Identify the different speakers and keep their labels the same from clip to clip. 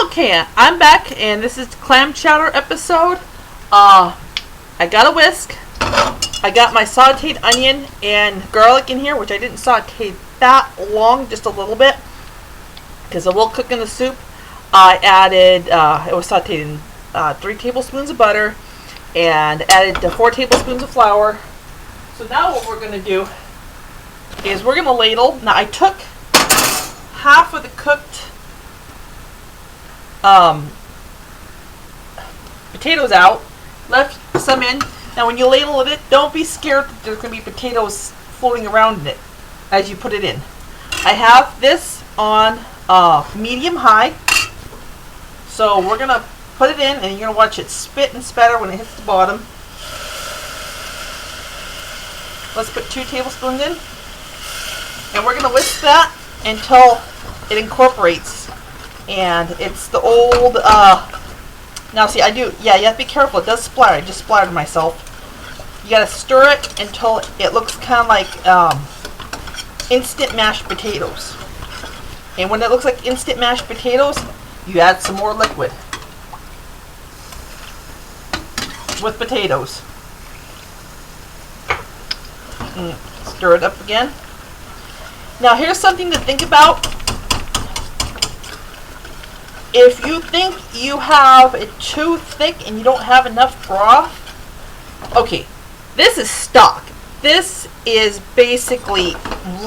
Speaker 1: Okay, I'm back, and this is the clam chowder episode. I got a whisk. I got my sauteed onion and garlic in here, which I didn't saute that long, just a little bit, because it will cook in the soup. I added, it was sauteed in 3 tablespoons of butter, and added 4 tablespoons of flour. So now what we're going to do is we're going to ladle. Now I took half of the cooked potatoes out, left some in. Now when you ladle it, don't be scared that there's going to be potatoes floating around in it as you put it in. I have this on medium high, so we're going to put it in and you're going to watch it spit and spatter when it hits the bottom. Let's put 2 tablespoons in, and we're going to whisk that until it incorporates. And it's the old, now see, you have to be careful. It does splatter. I just splattered myself. You got to stir it until it looks kind of like instant mashed potatoes. And when it looks like instant mashed potatoes, you add some more liquid with potatoes. Stir it up again. Now here's something to think about. If you think you have it too thick and you don't have enough broth, okay, this is stock. This is basically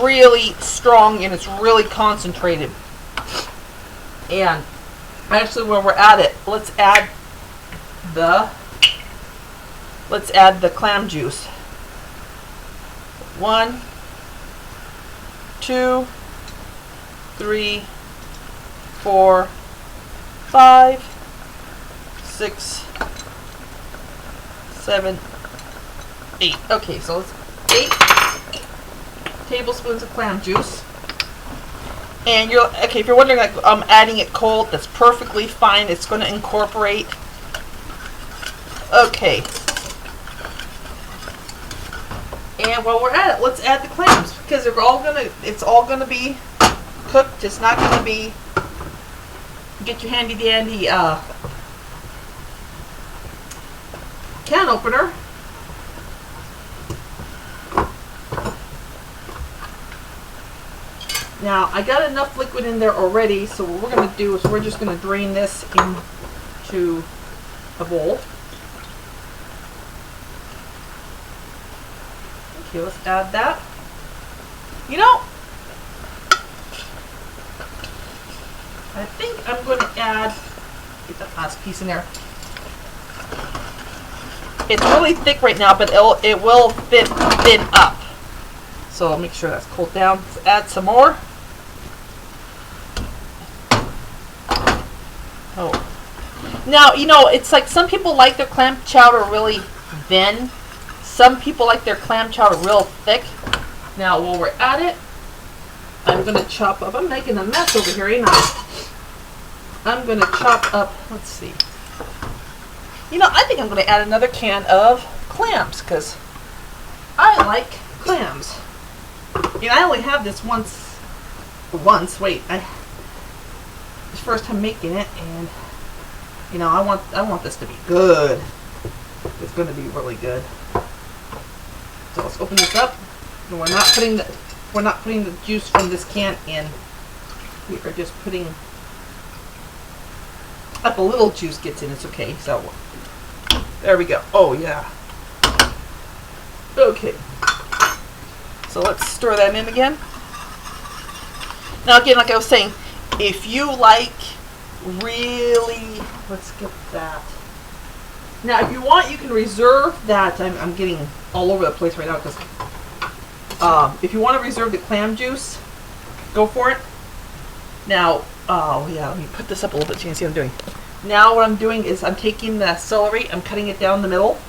Speaker 1: really strong and it's really concentrated. And actually, when we're at it, let's add the clam juice. 1, 2, 3, 4, 5, 6, 7, 8. Okay, so it's 8 tablespoons of clam juice. And if you're wondering, like, I'm adding it cold, that's perfectly fine. It's going to incorporate. Okay. And while we're at it, let's add the clams, because it's all gonna be cooked. It's not gonna be. Get your handy dandy can opener. Now I got enough liquid in there already, so what we're gonna do is we're just gonna drain this into a bowl. Okay, let's add that. You know, I think I'm going to add, get that last piece in there. It's really thick right now, but it will thin up. So I'll make sure that's cooled down. Let's add some more. Oh. Now, you know, it's like some people like their clam chowder really thin. Some people like their clam chowder real thick. Now, while we're at it, I'm going to chop up. I'm making a mess over here, ain't I? I'm going to chop up, let's see. You know, I think I'm going to add another can of clams, because I like clams. And I only have this once, wait, it's the first time making it, and, you know, I want this to be good. It's going to be really good. So let's open this up. And we're not putting the juice from this can in. We are just putting up a little juice gets in. It's okay. So there we go. Oh yeah. Okay. So let's stir that in again. Now again, like I was saying, if you like really, let's get that. Now, if you want, you can reserve that. I'm getting all over the place right now because if you want to reserve the clam juice, go for it. Now, oh yeah, let me put this up a little bit so you can see what I'm doing. Now what I'm doing is I'm taking the celery, I'm cutting it down the middle.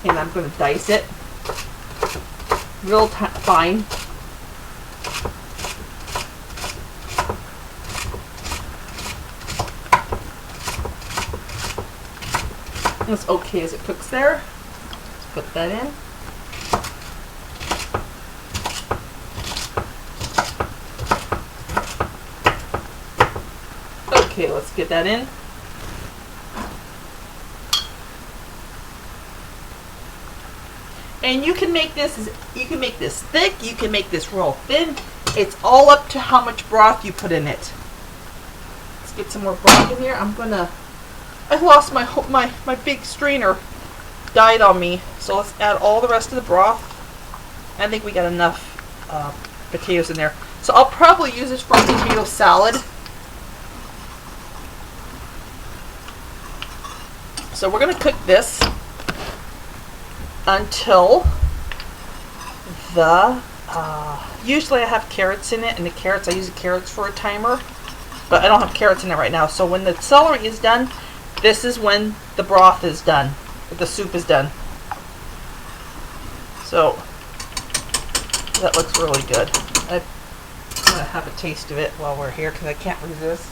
Speaker 1: And I'm going to dice it real fine. It's okay as it cooks there. Let's put that in. Okay, let's get that in. And you can make this thick, you can make this real thin. It's all up to how much broth you put in it. Let's get some more broth in here. I lost my big strainer. Died on me. So let's add all the rest of the broth. I think we got enough potatoes in there. So I'll probably use this for a potato salad. So we're going to cook this until usually I have carrots in it, and I use the carrots for a timer, but I don't have carrots in it right now. So when the celery is done, this is when the broth is done, the soup is done. So that looks really good. I'm gonna have a taste of it while we're here because I can't resist.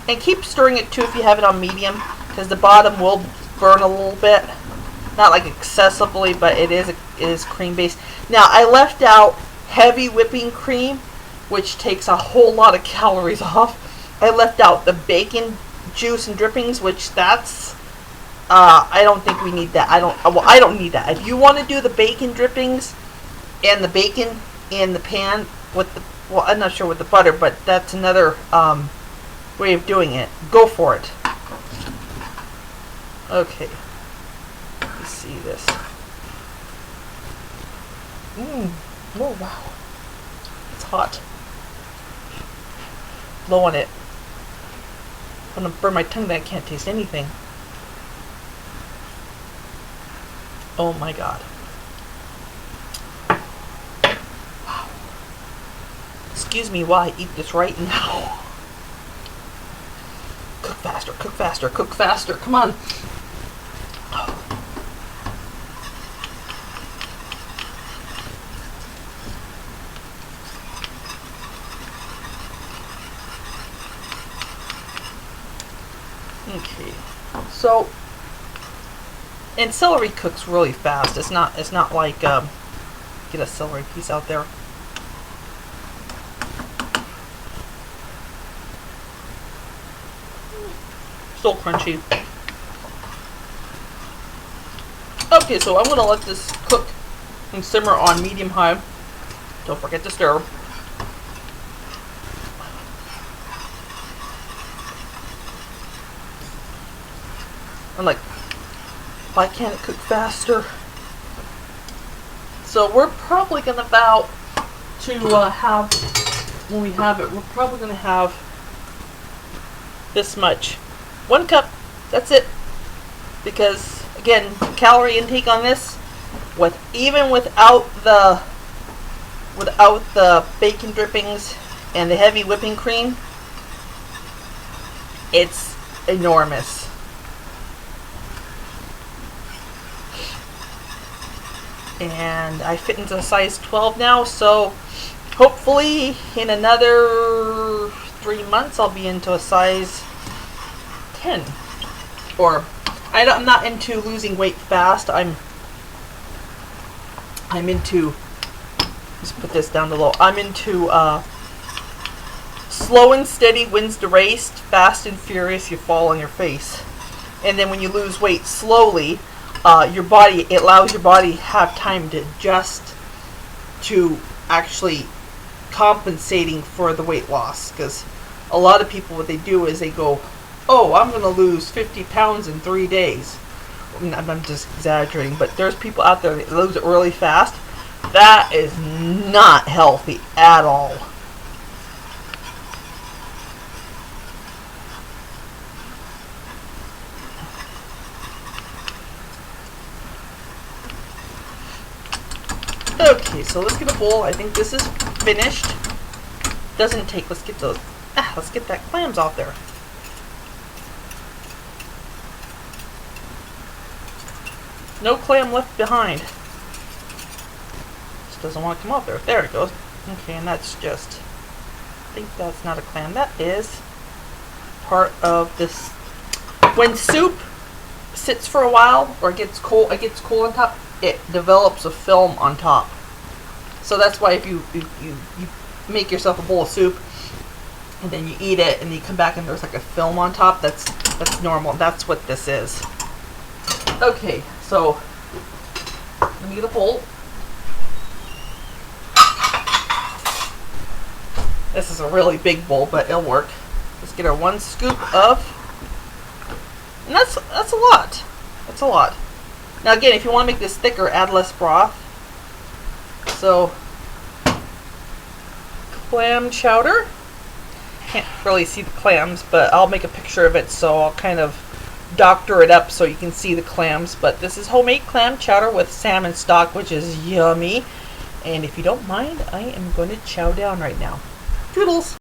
Speaker 1: And keep stirring it too if you have it on medium, because the bottom will burn a little bit. Not like excessively, but it is cream based. Now I left out heavy whipping cream, which takes a whole lot of calories off. I left out the bacon juice and drippings, which that's I don't think we need that. I don't need that. If you want to do the bacon drippings and the bacon in the pan with the, well, I'm not sure with the butter, but that's another way of doing it. Go for it. Okay. Let's see this. Oh wow. It's hot. Blow on it. I'm gonna burn my tongue that I can't taste anything. Oh my god. Wow. Excuse me while I eat this right now. Cook faster, cook faster, cook faster. Come on. Okay. So, and celery cooks really fast. It's not like get a celery piece out there. Still crunchy. Okay, so I'm gonna let this cook and simmer on medium high. Don't forget to stir. I'm like, why can't it cook faster? So we're probably gonna have, when we have it, we're probably gonna have this much. 1 cup, that's it. Because again, calorie intake on this, even without the bacon drippings and the heavy whipping cream, it's enormous. And I fit into a size 12 now, so hopefully in another 3 months I'll be into a size 10. Or I'm not into losing weight fast. I'm into, let's put this down to low. I'm into slow and steady wins the race, fast and furious you fall on your face. And then when you lose weight slowly, it allows your body have time to adjust to actually compensating for the weight loss. Because a lot of people, what they do is they go, oh, I'm going to lose 50 pounds in 3 days. I'm just exaggerating, but there's people out there that lose it really fast. That is not healthy at all. Okay, so let's get a bowl. I think this is finished. Doesn't take. Let's get that clams off there. No clam left behind. Just doesn't want to come off there. There it goes. Okay, and that's just think that's not a clam. That is part of this. When soup sits for a while or it gets cool on top, it develops a film on top. So that's why if you make yourself a bowl of soup and then you eat it and you come back and there's like a film on top, that's normal. That's what this is. Okay, so let me get a bowl. This is a really big bowl, but it'll work. Let's get our 1 scoop of, and that's a lot. That's a lot. Now again, if you want to make this thicker, add less broth. So, clam chowder. Can't really see the clams, but I'll make a picture of it, so I'll kind of doctor it up so you can see the clams. But this is homemade clam chowder with salmon stock, which is yummy. And if you don't mind, I am going to chow down right now. Toodles!